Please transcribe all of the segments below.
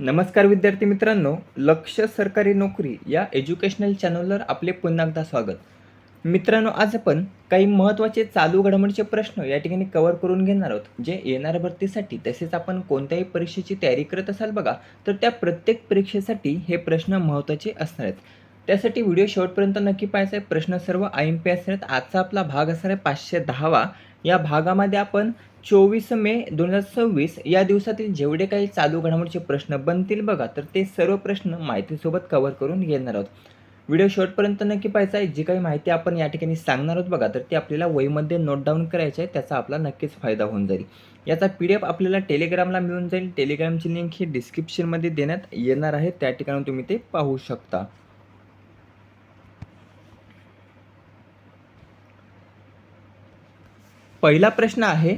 नमस्कार विद्यार्थी मित्रांनो, लक्ष सरकारी नोकरी या एज्युकेशनल चॅनलवर आपले पुन्हा एकदा स्वागत. मित्रांनो, आज आपण काही महत्त्वाचे चालू घडामोडीचे प्रश्न या ठिकाणी कव्हर करून घेणार आहोत, जे येणाऱ्या भरतीसाठी तसेच आपण कोणत्याही परीक्षेची तयारी करत असाल बघा, तर त्या प्रत्येक परीक्षेसाठी हे प्रश्न महत्त्वाचे असणार आहेत. त्यासाठी व्हिडिओ शेवटपर्यंत नक्की पाहायचा आहे. प्रश्न सर्व IMP असणार आहेत. आजचा आपला भाग असणार आहे 510वा. या भागामध्ये आपण 24 मे 2026 या दिवसातील जेवढे काही चालू घडामोडीचे प्रश्न बनतील बघा, तर ते सर्व प्रश्न माहितीसोबत कव्हर करून घेणार आहोत. व्हिडिओ शेवटपर्यंत नक्की पाहायचा आहे. जी काही माहिती आपण या ठिकाणी सांगणार आहोत बघा, तर ती आपल्याला वहीमध्ये नोट डाऊन करायची आहे. त्याचा आपला नक्कीच फायदा होऊन जाईल. याचा PDF आपल्याला टेलिग्रामला मिळून जाईल. टेलिग्रामची लिंक ही डिस्क्रिप्शनमध्ये देण्यात येणार आहे. त्या ठिकाणी तुम्ही ते पाहू शकता. पहिला प्रश्न आहे,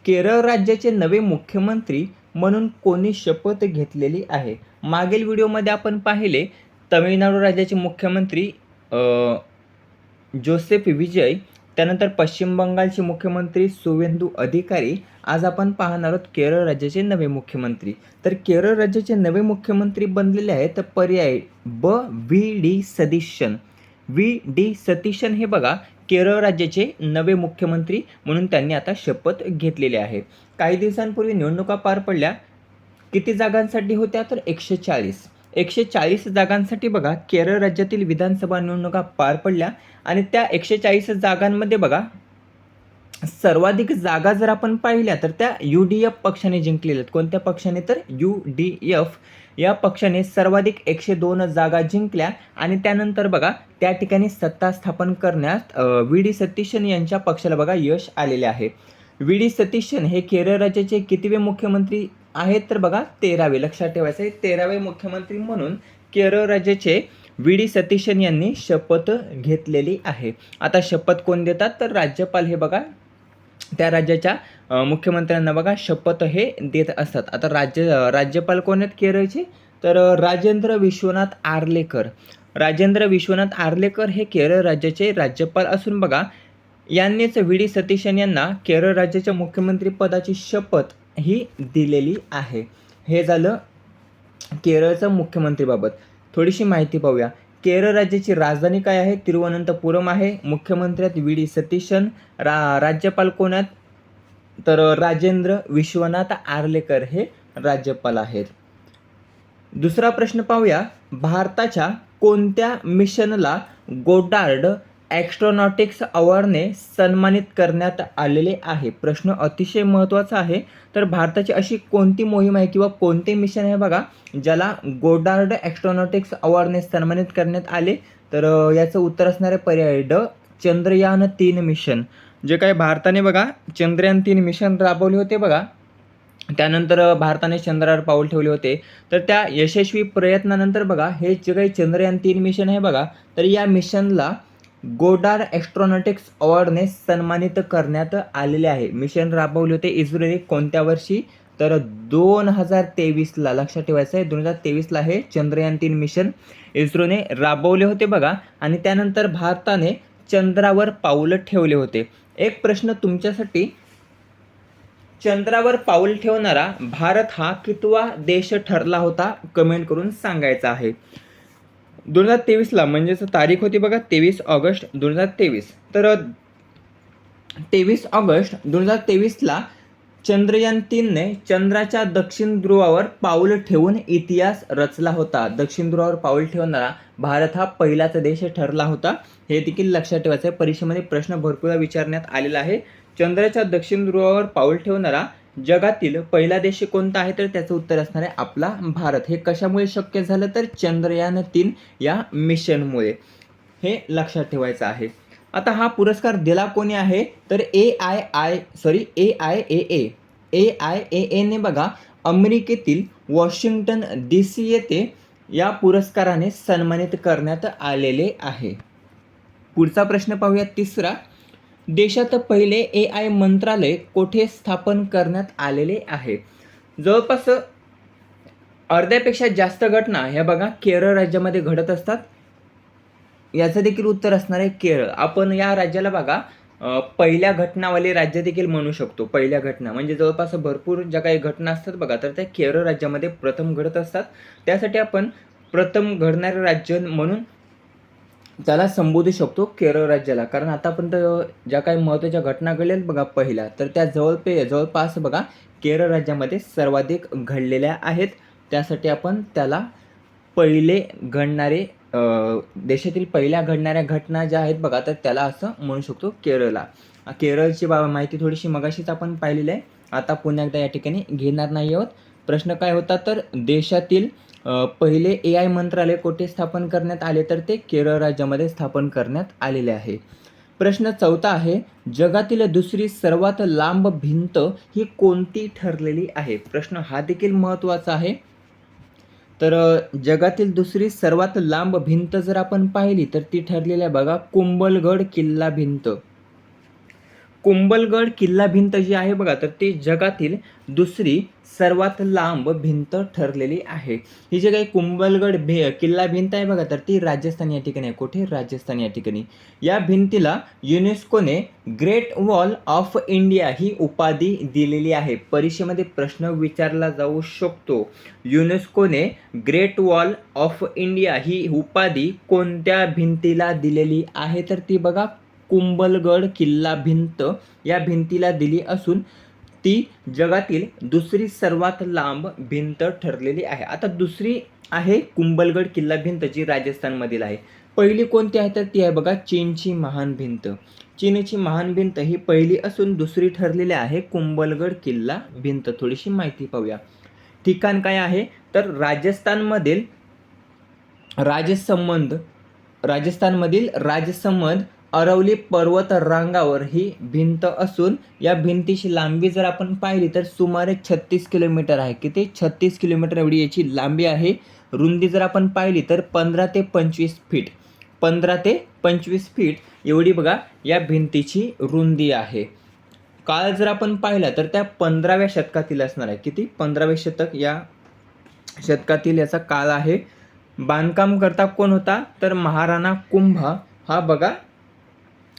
केरळ राज्याचे नवे मुख्यमंत्री म्हणून कोणी शपथ घेतलेली आहे? मागील व्हिडिओमध्ये आपण पाहिले तमिळनाडू राज्याचे मुख्यमंत्री जोसेफ विजय, त्यानंतर पश्चिम बंगालचे मुख्यमंत्री सुवेंदू अधिकारी. आज आपण पाहणार आहोत केरळ राज्याचे नवे मुख्यमंत्री. तर केरळ राज्याचे नवे मुख्यमंत्री बनलेले आहेत पर्याय ब VD सतीशन. VD सतीशन हे बघा केरळ राज्याचे नवे मुख्यमंत्री म्हणून त्यांनी आता शपथ घेतलेली आहे. काही दिवसांपूर्वी निवडणुका पार पडल्या. किती जागांसाठी होत्या? तर 140 जागांसाठी बघा केरळ राज्यातील विधानसभा निवडणुका पार पडल्या आणि त्या 140 जागांमध्ये बघा सर्वाधिक जागा जर आपण पाहिल्या तर त्या UDF पक्षाने जिंकलेल्या आहेत. कोणत्या पक्षाने? तर UDF या पक्षाने सर्वाधिक 102 जागा जिंकल्या आणि त्यानंतर बघा त्या ठिकाणी सत्ता स्थापन करण्यात VD सतीशन यांच्या पक्षाला बघा यश आलेले आहे. VD सतीशन हे केरळ राज्याचे कितवे मुख्यमंत्री आहेत? तर बघा 13वे. लक्षात ठेवायचं आहे, 13वे मुख्यमंत्री म्हणून केरळ राज्याचे VD सतीशन यांनी शपथ घेतलेली आहे. आता शपथ कोण देतात? तर राज्यपाल हे बघा त्या राज्याच्या मुख्यमंत्र्यांना बघा शपथ हे देत असतात. आता राज्यपाल कोण आहेत केरळचे? तर राजेंद्र विश्वनाथ आर्लेकर. राजेंद्र विश्वनाथ आर्लेकर हे केरळ राज्याचे राज्यपाल असून बघा यांनीच VD सतीशन यांना केरळ राज्याच्या मुख्यमंत्री पदाची शपथ ही दिलेली आहे. हे झालं केरळच्या मुख्यमंत्रीबाबत. थोडीशी माहिती पाहूया. केरळ राज्याची राजधानी काय आहे? तिरुवनंतपुरम आहे. मुख्यमंत्री आहेत VD सतीशन. राज्यपाल कोण आहेत? तर राजेंद्र विश्वनाथ आर्लेकर हे राज्यपाल आहेत. दुसरा प्रश्न पाहूया. भारताच्या कोणत्या मिशनला गोडार्ड ॲस्ट्रॉनॉटिक्स अवॉर्डने सन्मानित करण्यात आलेले आहे? प्रश्न अतिशय महत्त्वाचा आहे. तर भारताची अशी कोणती मोहीम आहे किंवा कोणते मिशन आहे बघा ज्याला गोडार्ड ॲस्ट्रॉनॉटिक्स अवॉर्डने सन्मानित करण्यात आले? तर याचं उत्तर असणारे पर्याय ड चंद्रयान 3 मिशन. जे काही भारताने बघा चंद्रयान 3 मिशन राबवले होते बघा, त्यानंतर भारताने चंद्रावर पाऊल ठेवले होते. तर त्या यशस्वी प्रयत्नानंतर बघा हे जे काही चंद्रयान 3 मिशन आहे बघा, तर या मिशनला गोडार्ड ॲस्ट्रॉनॉटिक्स अवॉर्डने सन्मानित करण्यात आलेले आहे. मिशन राबवले होते इस्रोने कोणत्या वर्षी? तर 2023ला. लक्षात ठेवायचं आहे 2023ला हे चंद्रयान 3 मिशन इस्रोने राबवले होते बघा आणि त्यानंतर भारताने चंद्रावर पाऊल ठेवले होते. एक प्रश्न तुमच्यासाठी, चंद्रावर पाऊल ठेवणारा भारत हा कितवा देश ठरला होता? कमेंट करून सांगायचा आहे. 2023ला म्हणजेच तारीख होती बघा 23 ऑगस्ट 2023. तर 23 ऑगस्ट 2023ला चंद्रयान 3ने चंद्राच्या दक्षिण ध्रुवावर पाऊल ठेवून इतिहास रचला होता. दक्षिण ध्रुवावर पाऊल ठेवणारा भारत हा पहिलाच देश ठरला होता. हे देखील लक्षात ठेवायचं आहे. परीक्षेमध्ये प्रश्न भरपूर विचारण्यात आलेला आहे. चंद्राच्या दक्षिण ध्रुवावर पाऊल ठेवणारा जगातील पहिला देश कोणता आहे? तर त्याचं उत्तर असणार आहे आपला भारत. हे कशामुळे शक्य झालं? तर चंद्रयान 3 या मिशनमुळे. हे लक्षात ठेवायचं आहे. आता हा पुरस्कार दिला कोणी आहे? तर AIAA ने बघा अमेरिकेतील वॉशिंग्टन DC येथे या पुरस्काराने सन्मानित करण्यात आलेले आहे. पुढचा प्रश्न पाहूया, तिसरा. देशात पहिले AI मंत्रालय कोठे स्थापन करण्यात आलेले आहे? जवळपास अर्ध्यापेक्षा जास्त घटना ह्या बघा केरळ राज्यामध्ये घडत असतात. याचं देखील उत्तर असणार आहे केरळ. आपण या राज्याला बघा पहिल्या घटनावाले राज्य देखील म्हणू शकतो. पहिल्या घटना म्हणजे जवळपास भरपूर ज्या काही घटना असतात बघा, तर त्या केरळ राज्यामध्ये प्रथम घडत असतात. त्यासाठी आपण प्रथम घडणारे राज्य म्हणून त्याला संबोधू शकतो केरळ राज्याला. कारण आतापर्यंत ज्या काही महत्त्वाच्या घटना घडल्यात बघा पहिल्या, तर त्या जवळपास बघा केरळ राज्यामध्ये सर्वाधिक घडलेल्या आहेत. त्यासाठी आपण त्याला पहिले घडणारे देशातील पहिल्या घडणाऱ्या घटना ज्या आहेत बघा, तर त्याला असं म्हणू शकतो केरळला. केरळची माहिती थोडीशी मगाशीच आपण पाहिलेली आहे. आता पुन्हा एकदा या ठिकाणी घेणार नाही आहोत. प्रश्न काय होता, तर देशातील पहिले AI मंत्रालय कोठे स्थापन करण्यात आले, तर ते केरळ राज्यामध्ये स्थापन करण्यात आलेले आहे. प्रश्न 4 आहे, जगातील दुसरी सर्वात लांब भिंत ही कोणती ठरलेली आहे? प्रश्न हा देखील महत्त्वाचा आहे. तर जगातील दुसरी सर्वात लांब भिंत जर आपण पाहिली तर ती ठरलेली आहे बघा कुंभलगड किल्ला भिंत. कुंभलगड किल्ला भिंत जी आहे बघा, तर ती जगातील दुसरी सर्वात लांब भिंत ठरलेली आहे. ही जी काही कुंभलगड किल्ला भिंत आहे बघा, तर ती राजस्थान या ठिकाणी आहे. कुठे? राजस्थान या ठिकाणी. या भिंतीला युनेस्कोने ग्रेट वॉल ऑफ इंडिया ही उपाधी दिलेली आहे. परीक्षेमध्ये प्रश्न विचारला जाऊ शकतो. युनेस्कोने ग्रेट वॉल ऑफ इंडिया ही उपाधी कोणत्या भिंतीला दिलेली आहे, तर ती बघा कुंभलगड किल्ला भिंत या भिंतीला दिली असून ती जगातील दुसरी सर्वात लांब भिंत ठरलेली आहे. आता दुसरी आहे कुंभलगड किल्ला भिंत जी राजस्थानमधील आहे. पहिली कोणती आहे, तर ती आहे बघा चीनची महान भिंत. चीनची महान भिंत ही पहिली असून दुसरी ठरलेली आहे कुंभलगड किल्ला भिंत. थोडीशी माहिती पाहूया. ठिकाण काय आहे, तर राजस्थानमधील राजसमंद अरवली पर्वत रांगावर ही भिंत असून या भिंतीची लांबी जर आपण पाहिली तर सुमारे 36 किलोमीटर आहे. किती? 36 किलोमीटर एवढी याची लांबी आहे. रुंदी जर आपण पाहिली तर 15 ते 25 फीट. 15 ते 25 फीट एवढी बघा या भिंतीची रुंदी आहे. काळ जर आपण पाहिला तर त्या 15व्या शतकातील असणार आहे. किती? 15वे शतक या शतकातील याचा काळ आहे. बांधकाम करता कोण होता, तर महाराणा कुंभा हा बघा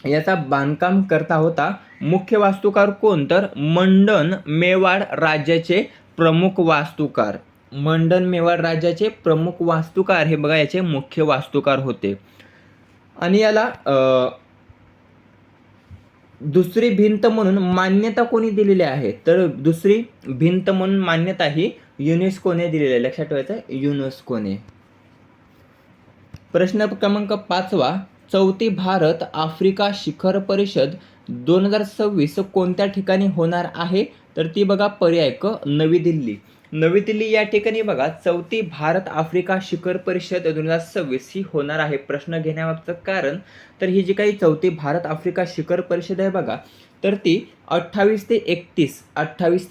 याचा बांधकाम करता होता. मुख्य वास्तुकार कोण, तर मंडन मेवाड राज्याचे प्रमुख वास्तुकार. मंडन मेवाड राज्याचे प्रमुख वास्तुकार हे बघा याचे मुख्य वास्तुकार होते. आणि याला दुसरी भिंत म्हणून मान्यता कोणी दिलेली आहे, तर दुसरी भिंत म्हणून मान्यता ही युनेस्कोने दिलेली आहे. लक्षात ठेवायचं, युनेस्कोने. प्रश्न क्रमांक 5वा, चौथी भारत आफ्रिका शिखर परिषद 2026 कोणत्या ठिकाणी होणार आहे, तर ती बघा पर्याय क नवी दिल्ली. नवी दिल्ली या ठिकाणी बघा चौथी भारत आफ्रिका शिखर परिषद 2026 ही होणार आहे. प्रश्न घेण्यामागचं कारण, तर ही जी काही चौथी भारत आफ्रिका शिखर परिषद आहे बघा, तर ती 28 ते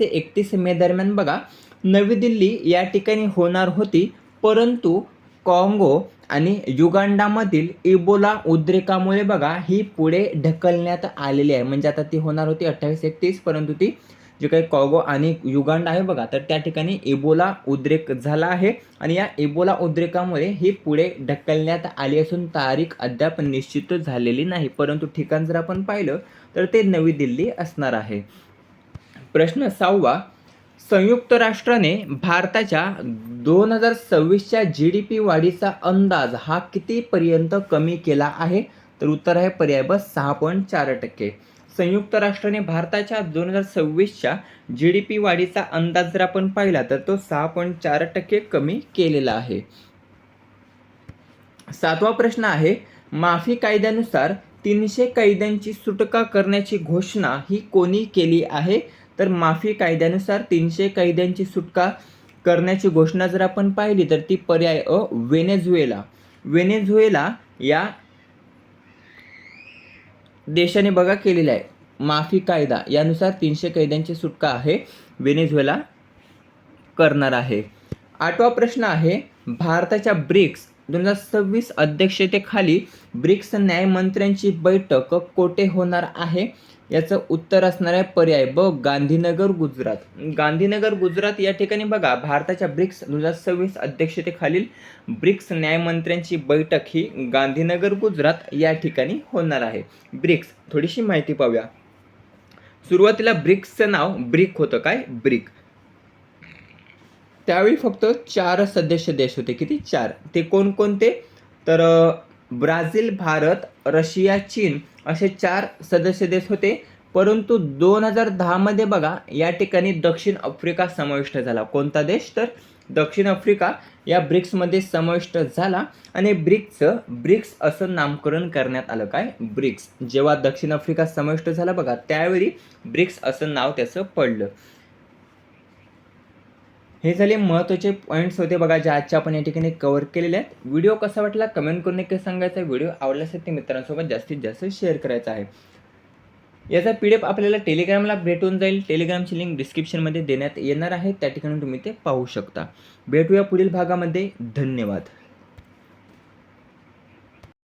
31 मे दरम्यान बघा नवी दिल्ली या ठिकाणी होणार होती. परंतु काँगो आणि युगांडामधील इबोला उद्रेकामुळे बघा ही पुढे ढकलण्यात आलेली आहे. म्हणजे आता ती होणार होती 28-31, परंतु ती जे काही काँगो आणि युगांडा आहे बघा, तर त्या ठिकाणी इबोला उद्रेक झाला आहे आणि या इबोला उद्रेकामुळे ही पुढे ढकलण्यात आली असून तारीख अद्याप निश्चित झालेली नाही. परंतु ठिकाण जर आपण पाहिलं तर ते नवी दिल्ली असणार आहे. प्रश्न 6वा, संयुक्त राष्ट्राने भारताच्या 2026च्या GDP वाढीचा अंदाज हा कितीपर्यंत कमी केला आहे, तर उत्तर आहे पर्याय ब 6.4%. संयुक्त राष्ट्राने भारताच्या 2026च्या GDP वाढीचा अंदाज जर आपण पाहिला तर तो 6.4% कमी केलेला आहे. 7वा प्रश्न आहे, माफी कायद्यानुसार 300 कैद्यांची सुटका करण्याची घोषणा ही कोणी केली आहे, तर माफी कायद्यानुसार 300 कैद्यांची सुटका करण्याची घोषणा जर आपण पाहिली तर ती पर्याय अ व्हेनेझुएला. व्हेनेझुएला या देशाने बघा केलेला आहे. माफी कायदा यानुसार 300 कैद्यांची सुटका आहे व्हेनेझुएला करणार आहे. 8वा प्रश्न आहे, भारताच्या ब्रिक्स 2026 अध्यक्षतेखाली ब्रिक्स न्यायमंत्र्यांची बैठक कोठे होणार आहे? याचं उत्तर असणार आहे पर्याय ब गांधीनगर गुजरात. गांधीनगर गुजरात या ठिकाणी बघा भारताच्या ब्रिक्स 2026 अध्यक्षतेखालील ब्रिक्स न्यायमंत्र्यांची बैठक ही गांधीनगर गुजरात या ठिकाणी होणार आहे. ब्रिक्स थोडीशी माहिती पाहूया. सुरुवातीला ब्रिक्सचं नाव ब्रिक होतं. काय? ब्रिक. त्यावेळी फक्त 4 सदस्य देश होते. किती? 4. ते कोणकोणते? तर ब्राझील, भारत, रशिया, चीन असे 4 सदस्य देश होते. परंतु 2010 मध्ये बघा या ठिकाणी दक्षिण आफ्रिका समाविष्ट झाला. कोणता देश? तर दक्षिण आफ्रिका या ब्रिक्समध्ये समाविष्ट झाला आणि ब्रिक्स असं नामकरण करण्यात आलं. काय? ब्रिक्स. जेव्हा दक्षिण आफ्रिका समाविष्ट झाला बघा त्यावेळी ब्रिक्स असं नाव त्याचं पडलं. हे झाले महत्त्वाचे पॉईंट्स होते बघा जे आजच्या आपण या ठिकाणी कव्हर केलेले आहेत. व्हिडिओ कसा वाटला कमेंट करून नक्की सांगायचा. व्हिडिओ आवडला असेल ते मित्रांसोबत जास्तीत जास्त शेअर करायचा आहे. याचा PDF आपल्याला टेलिग्रामला भेटून जाईल. टेलिग्रामची लिंक डिस्क्रिप्शनमध्ये देण्यात येणार आहे. त्या ठिकाणी तुम्ही ते पाहू शकता. भेटूया पुढील भागामध्ये. धन्यवाद.